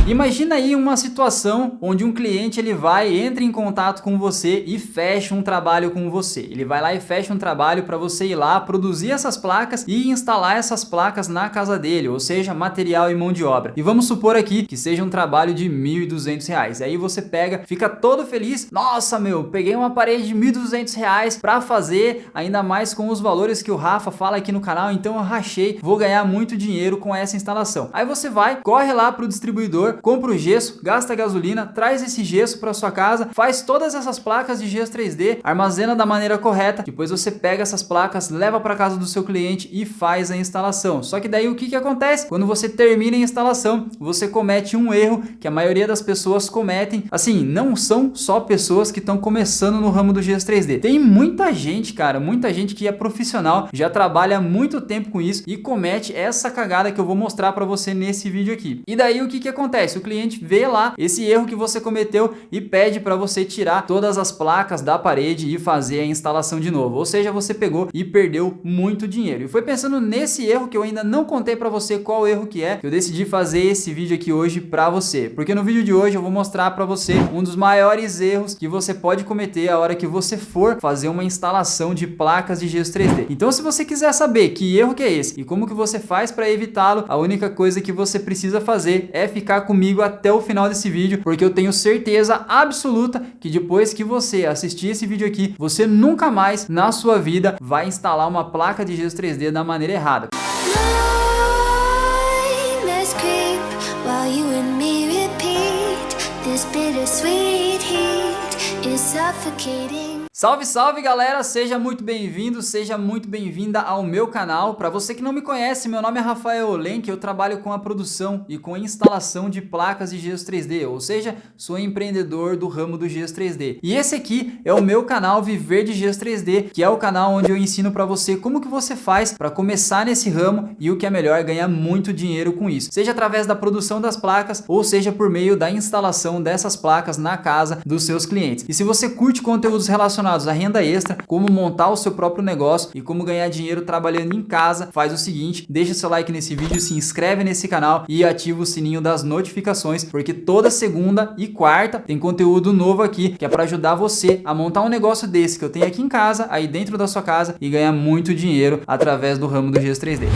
Imagina aí uma situação onde um cliente entra em contato com você e fecha um trabalho com você. Ele vai lá e fecha um trabalho para você ir lá produzir essas placas e instalar essas placas na casa dele, ou seja, material e mão de obra. E vamos supor aqui que seja um trabalho de R$1.200. Aí você pega, fica todo feliz. Nossa, meu, peguei uma parede de R$1.200 para fazer, ainda mais com os valores que o Rafa fala aqui no canal, então eu rachei, vou ganhar muito dinheiro com essa instalação. Aí você vai, corre lá pro distribuidor, compra o gesso, gasta gasolina, traz esse gesso para sua casa, faz todas essas placas de gesso 3D, armazena da maneira correta, depois você pega essas placas, leva para casa do seu cliente e faz a instalação. Só que daí o que acontece? Quando você termina a instalação, você comete um erro que a maioria das pessoas cometem. Assim, não são só pessoas que estão começando no ramo do gesso 3D. Tem muita gente, cara, muita gente que é profissional, já trabalha há muito tempo com isso e comete essa cagada que eu vou mostrar para você nesse vídeo aqui. E daí o que acontece? O cliente vê lá esse erro que você cometeu e pede para você tirar todas as placas da parede e fazer a instalação de novo. Ou seja, você pegou e perdeu muito dinheiro. E foi pensando nesse erro que eu ainda não contei para você qual erro que eu decidi fazer esse vídeo aqui hoje para você. Porque no vídeo de hoje eu vou mostrar para você um dos maiores erros que você pode cometer a hora que você for fazer uma instalação de placas de gesso 3D. Então, se você quiser saber que erro que é esse e como que você faz para evitá-lo, a única coisa que você precisa fazer é ficar comigo até o final desse vídeo, porque eu tenho certeza absoluta que depois que você assistir esse vídeo aqui, você nunca mais na sua vida vai instalar uma placa de gesso 3D da maneira errada. Salve, salve, galera, seja muito bem-vindo, seja muito bem-vinda ao meu canal. Para você que não me conhece, meu nome é Rafael Olenk, eu trabalho com a produção e com a instalação de placas de gesso 3D, ou seja, sou empreendedor do ramo do gesso 3D. E esse aqui é o meu canal Viver de Gesso 3D, que é o canal onde eu ensino para você como que você faz para começar nesse ramo e o que é melhor, ganhar muito dinheiro com isso. Seja através da produção das placas ou seja por meio da instalação dessas placas na casa dos seus clientes. E se você curte conteúdos relacionados à renda extra, como montar o seu próprio negócio e como ganhar dinheiro trabalhando em casa, faz o seguinte, deixa seu like nesse vídeo, se inscreve nesse canal e ativa o sininho das notificações, porque toda segunda e quarta tem conteúdo novo aqui, que é para ajudar você a montar um negócio desse que eu tenho aqui em casa, aí dentro da sua casa, e ganhar muito dinheiro através do ramo do gesso 3D.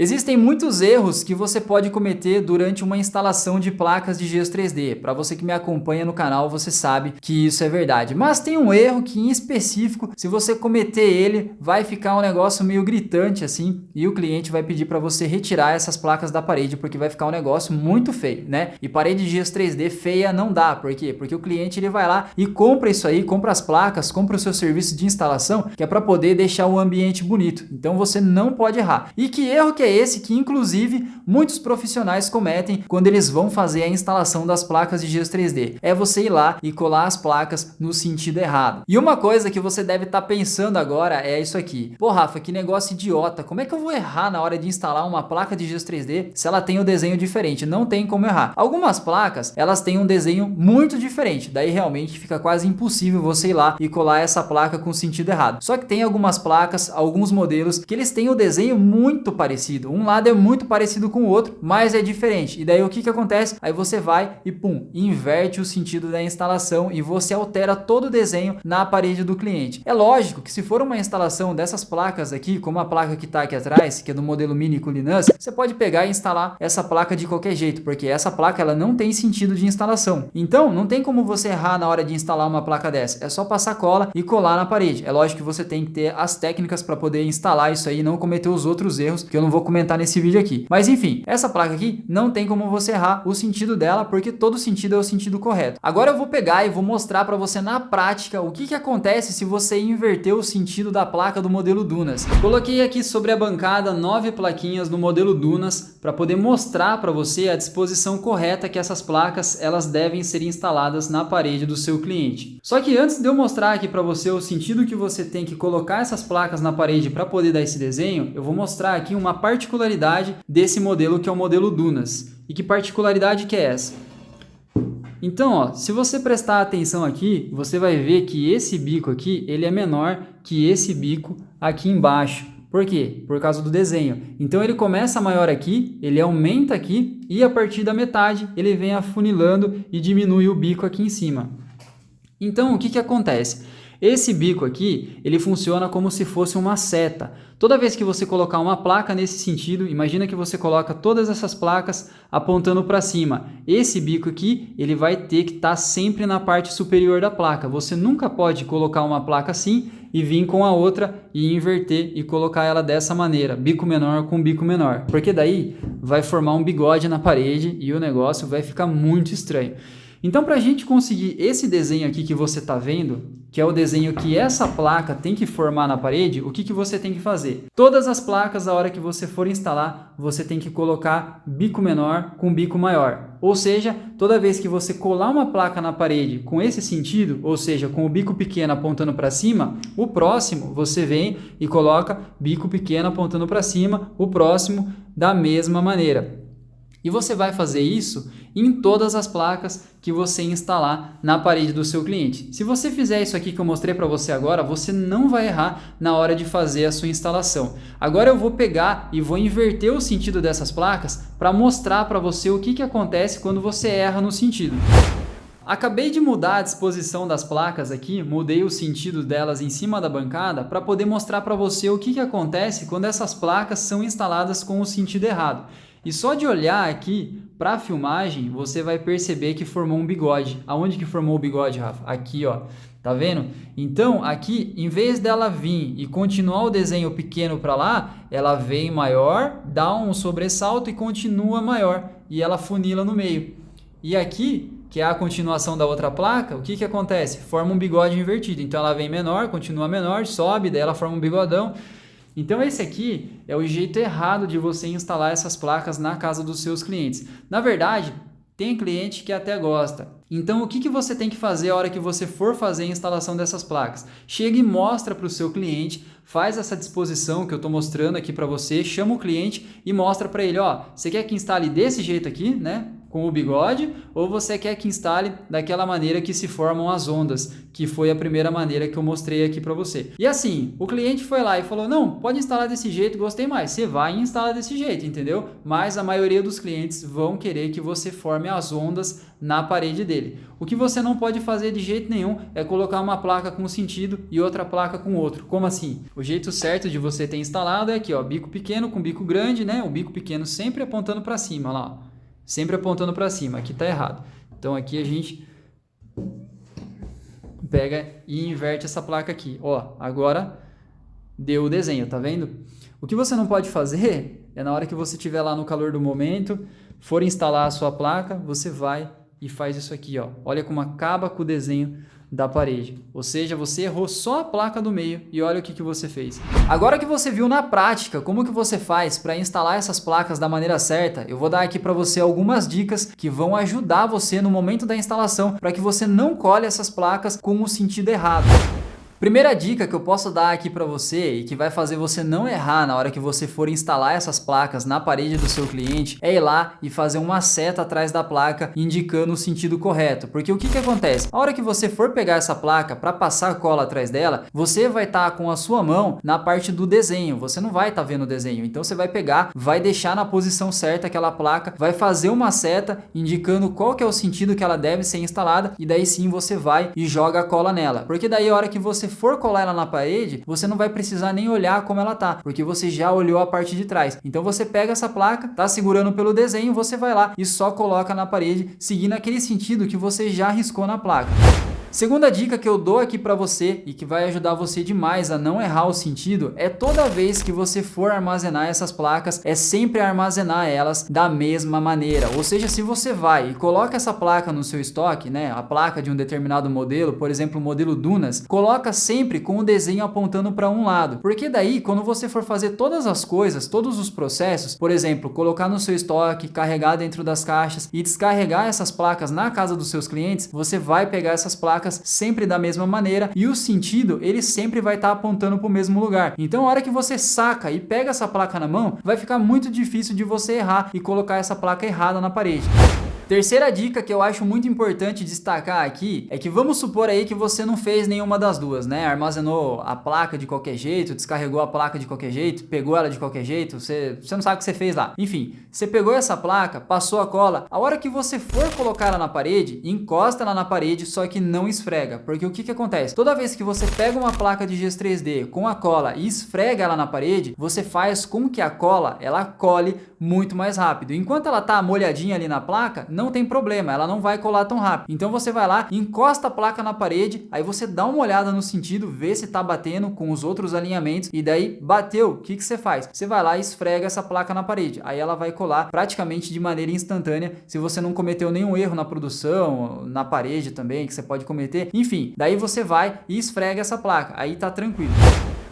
Existem muitos erros que você pode cometer durante uma instalação de placas de gesso 3D. Para você que me acompanha no canal, você sabe que isso é verdade. Mas tem um erro que, em específico, se você cometer ele, vai ficar um negócio meio gritante assim, e o cliente vai pedir para você retirar essas placas da parede, porque vai ficar um negócio muito feio, né? E parede de gesso 3D feia não dá. Por quê? Porque o cliente ele vai lá e compra isso aí, compra as placas, compra o seu serviço de instalação, que é para poder deixar o ambiente bonito. Então você não pode errar. E que erro que é esse que inclusive muitos profissionais cometem quando eles vão fazer a instalação das placas de gesso 3D? É você ir lá e colar as placas no sentido errado. E uma coisa que você deve estar pensando agora é isso aqui. Pô, Rafa, que negócio idiota. Como é que eu vou errar na hora de instalar uma placa de gesso 3D se ela tem um desenho diferente? Não tem como errar. Algumas placas, elas têm um desenho muito diferente. Daí realmente fica quase impossível você ir lá e colar essa placa com o sentido errado. Só que tem algumas placas, alguns modelos que eles têm o desenho muito parecido. Um lado é muito parecido com o outro, mas é diferente. E daí o que acontece? Aí você vai e pum, inverte o sentido da instalação e você altera todo o desenho na parede do cliente. É lógico que se for uma instalação dessas placas aqui, como a placa que está aqui atrás, que é do modelo Mini Culinance, você pode pegar e instalar essa placa de qualquer jeito, porque essa placa ela não tem sentido de instalação. Então não tem como você errar na hora de instalar uma placa dessa. É só passar cola e colar na parede. É lógico que você tem que ter as técnicas para poder instalar isso aí e não cometer os outros erros que eu não vou comentar nesse vídeo aqui. Mas enfim, essa placa aqui não tem como você errar o sentido dela, porque todo sentido é o sentido correto. Agora eu vou pegar e vou mostrar para você na prática o que acontece se você inverter o sentido da placa do modelo Dunas. Coloquei aqui sobre a bancada 9 plaquinhas no modelo Dunas para poder mostrar para você a disposição correta que essas placas elas devem ser instaladas na parede do seu cliente. Só que antes de eu mostrar aqui para você o sentido que você tem que colocar essas placas na parede para poder dar esse desenho, eu vou mostrar aqui uma particularidade desse modelo que é o modelo Dunas. E que particularidade que é essa? Então, ó, se você prestar atenção aqui, você vai ver que esse bico aqui, ele é menor que esse bico aqui embaixo. Por quê? Por causa do desenho. Então ele começa maior aqui, ele aumenta aqui e a partir da metade ele vem afunilando e diminui o bico aqui em cima. Então o que acontece? Esse bico aqui, ele funciona como se fosse uma seta. Toda vez que você colocar uma placa nesse sentido, imagina que você coloca todas essas placas apontando para cima. Esse bico aqui, ele vai ter que estar sempre na parte superior da placa. Você nunca pode colocar uma placa assim e vir com a outra e inverter e colocar ela dessa maneira, bico menor com bico menor. Porque daí vai formar um bigode na parede e o negócio vai ficar muito estranho. Então, para a gente conseguir esse desenho aqui que você está vendo, que é o desenho que essa placa tem que formar na parede, o que você tem que fazer? Todas as placas, a hora que você for instalar, você tem que colocar bico menor com bico maior. Ou seja, toda vez que você colar uma placa na parede com esse sentido, ou seja, com o bico pequeno apontando para cima, o próximo você vem e coloca bico pequeno apontando para cima, o próximo da mesma maneira. E você vai fazer isso em todas as placas que você instalar na parede do seu cliente. Se você fizer isso aqui que eu mostrei para você agora, você não vai errar na hora de fazer a sua instalação. Agora eu vou pegar e vou inverter o sentido dessas placas para mostrar para você o que acontece quando você erra no sentido. Acabei de mudar a disposição das placas aqui, mudei o sentido delas em cima da bancada para poder mostrar para você o que acontece quando essas placas são instaladas com o sentido errado. E só de olhar aqui para a filmagem, você vai perceber que formou um bigode. Aonde que formou o bigode, Rafa? Aqui, ó. Tá vendo? Então, aqui, em vez dela vir e continuar o desenho pequeno para lá, ela vem maior, dá um sobressalto e continua maior. E ela funila no meio. E aqui, que é a continuação da outra placa, o que acontece? Forma um bigode invertido. Então, ela vem menor, continua menor, sobe, daí ela forma um bigodão. Então esse aqui é o jeito errado de você instalar essas placas na casa dos seus clientes. Na verdade, tem cliente que até gosta. Então o que você tem que fazer a hora que você for fazer a instalação dessas placas? Chega e mostra para o seu cliente, faz essa disposição que eu estou mostrando aqui para você, chama o cliente e mostra para ele, ó, você quer que instale desse jeito aqui, né? Com o bigode, ou você quer que instale daquela maneira que se formam as ondas, que foi a primeira maneira que eu mostrei aqui para você. E assim, o cliente foi lá e falou, não, pode instalar desse jeito, gostei mais. Você vai e instala desse jeito, entendeu? Mas a maioria dos clientes vão querer que você forme as ondas na parede dele. O que você não pode fazer de jeito nenhum é colocar uma placa com um sentido e outra placa com outro. Como assim? O jeito certo de você ter instalado é aqui, ó, bico pequeno com bico grande, né? O bico pequeno sempre apontando para cima, lá, ó. Sempre apontando para cima, aqui está errado. Então aqui a gente pega e inverte essa placa aqui. Ó, agora deu o desenho, tá vendo? O que você não pode fazer é na hora que você estiver lá no calor do momento, for instalar a sua placa, você vai e faz isso aqui, ó. Olha como acaba com o desenho da parede. Ou seja, você errou só a placa do meio e olha o que você fez. Agora que você viu na prática como que você faz para instalar essas placas da maneira certa, eu vou dar aqui para você algumas dicas que vão ajudar você no momento da instalação para que você não colhe essas placas com o sentido errado. Primeira dica que eu posso dar aqui para você e que vai fazer você não errar na hora que você for instalar essas placas na parede do seu cliente é ir lá e fazer uma seta atrás da placa indicando o sentido correto. Porque o que acontece? A hora que você for pegar essa placa para passar cola atrás dela, você vai estar com a sua mão na parte do desenho, você não vai estar vendo o desenho. Então você vai pegar, vai deixar na posição certa aquela placa, vai fazer uma seta indicando qual que é o sentido que ela deve ser instalada e daí sim você vai e joga a cola nela. Porque daí a hora que você for colar ela na parede, você não vai precisar nem olhar como ela tá, porque você já olhou a parte de trás. Então você pega essa placa, tá segurando pelo desenho, você vai lá e só coloca na parede, seguindo aquele sentido que você já riscou na placa. Segunda dica que eu dou aqui para você e que vai ajudar você demais a não errar o sentido é toda vez que você for armazenar essas placas, é sempre armazenar elas da mesma maneira. Ou seja, se você vai e coloca essa placa no seu estoque, né, a placa de um determinado modelo, por exemplo, o modelo Dunas, coloca sempre com o desenho apontando para um lado. Porque daí, quando você for fazer todas as coisas, todos os processos, por exemplo, colocar no seu estoque, carregar dentro das caixas e descarregar essas placas na casa dos seus clientes, você vai pegar essas placas sempre da mesma maneira e o sentido ele sempre vai estar apontando para o mesmo lugar. Então a hora que você saca e pega essa placa na mão, vai ficar muito difícil de você errar e colocar essa placa errada na parede. Terceira dica que eu acho muito importante destacar aqui é que vamos supor aí que você não fez nenhuma das duas, né? Armazenou a placa de qualquer jeito, descarregou a placa de qualquer jeito, pegou ela de qualquer jeito, você não sabe o que você fez lá. Enfim, você pegou essa placa, passou a cola, a hora que você for colocar ela na parede, encosta ela na parede, só que não esfrega, porque o que acontece? Toda vez que você pega uma placa de gesso 3D com a cola e esfrega ela na parede, você faz com que a cola, ela cole muito mais rápido. Enquanto ela tá molhadinha ali na placa, não tem problema, ela não vai colar tão rápido. Então você vai lá, encosta a placa na parede, aí você dá uma olhada no sentido, vê se tá batendo com os outros alinhamentos, e daí bateu, o que você faz? Você vai lá e esfrega essa placa na parede, aí ela vai colar praticamente de maneira instantânea, se você não cometeu nenhum erro na produção, na parede também, que você pode cometer, enfim, daí você vai e esfrega essa placa, aí tá tranquilo.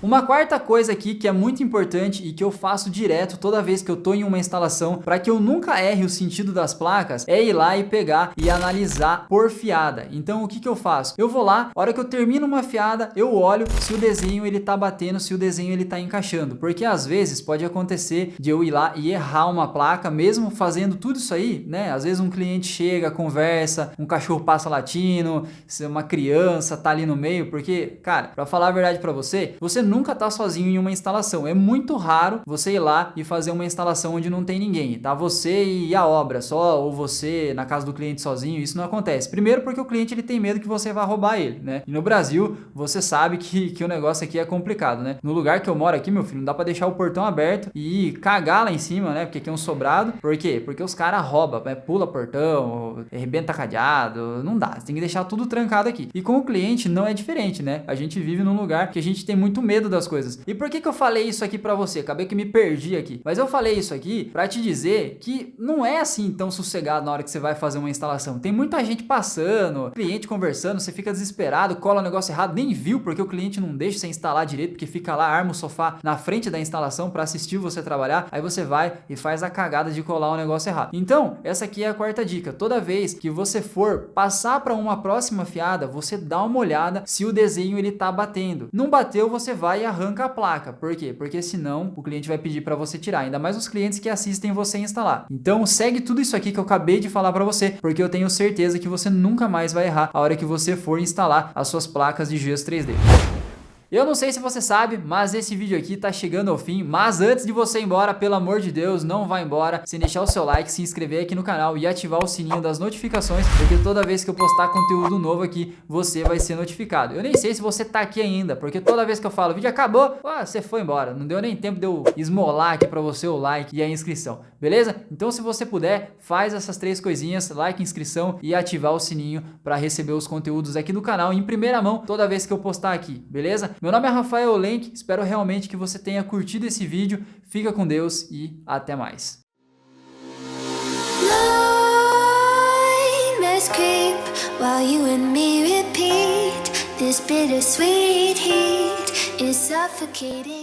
Uma quarta coisa aqui que é muito importante e que eu faço direto toda vez que eu tô em uma instalação para que eu nunca erre o sentido das placas é ir lá e pegar e analisar por fiada. Então o que eu faço? Eu vou lá, a hora que eu termino uma fiada, eu olho se o desenho ele tá batendo, se o desenho ele tá encaixando, porque às vezes pode acontecer de eu ir lá e errar uma placa mesmo fazendo tudo isso aí, né? Às vezes um cliente chega, conversa, um cachorro passa latindo, se uma criança tá ali no meio, porque, cara, para falar a verdade para você nunca tá sozinho em uma instalação. É muito raro você ir lá e fazer uma instalação onde não tem ninguém, tá? Você e a obra só, ou você na casa do cliente sozinho, isso não acontece. Primeiro porque o cliente ele tem medo que você vá roubar ele, né? E no Brasil, você sabe que o negócio aqui é complicado, né? No lugar que eu moro aqui, meu filho, não dá pra deixar o portão aberto e cagar lá em cima, né? Porque aqui é um sobrado. Por quê? Porque os caras roubam, né? Pula portão, arrebenta cadeado, não dá. Você tem que deixar tudo trancado aqui. E com o cliente não é diferente, né? A gente vive num lugar que a gente tem muito medo das coisas. E por que eu falei isso aqui pra você? Acabei que me perdi aqui. Mas eu falei isso aqui pra te dizer que não é assim tão sossegado na hora que você vai fazer uma instalação. Tem muita gente passando, cliente conversando, você fica desesperado, cola o negócio errado, nem viu porque o cliente não deixa você instalar direito, porque fica lá, arma o sofá na frente da instalação pra assistir você trabalhar, aí você vai e faz a cagada de colar o negócio errado. Então, essa aqui é a quarta dica. Toda vez que você for passar pra uma próxima fiada, você dá uma olhada se o desenho ele tá batendo. Não bateu, você vai e arranca a placa. Por quê? Porque senão o cliente vai pedir para você tirar, ainda mais os clientes que assistem você instalar. Então segue tudo isso aqui que eu acabei de falar para você, porque eu tenho certeza que você nunca mais vai errar a hora que você for instalar as suas placas de gesso 3D. Eu não sei se você sabe, mas esse vídeo aqui tá chegando ao fim, mas antes de você ir embora, pelo amor de Deus, não vá embora sem deixar o seu like, se inscrever aqui no canal e ativar o sininho das notificações, porque toda vez que eu postar conteúdo novo aqui, você vai ser notificado. Eu nem sei se você tá aqui ainda, porque toda vez que eu falo, o vídeo acabou, você foi embora, não deu nem tempo de eu esmolar aqui pra você o like e a inscrição, beleza? Então se você puder, faz essas três coisinhas, like, inscrição e ativar o sininho pra receber os conteúdos aqui do canal em primeira mão toda vez que eu postar aqui, beleza? Meu nome é Rafael Olenk, espero realmente que você tenha curtido esse vídeo, fica com Deus e até mais. Creep while you and me repeat. This bittersweet heat is suffocating.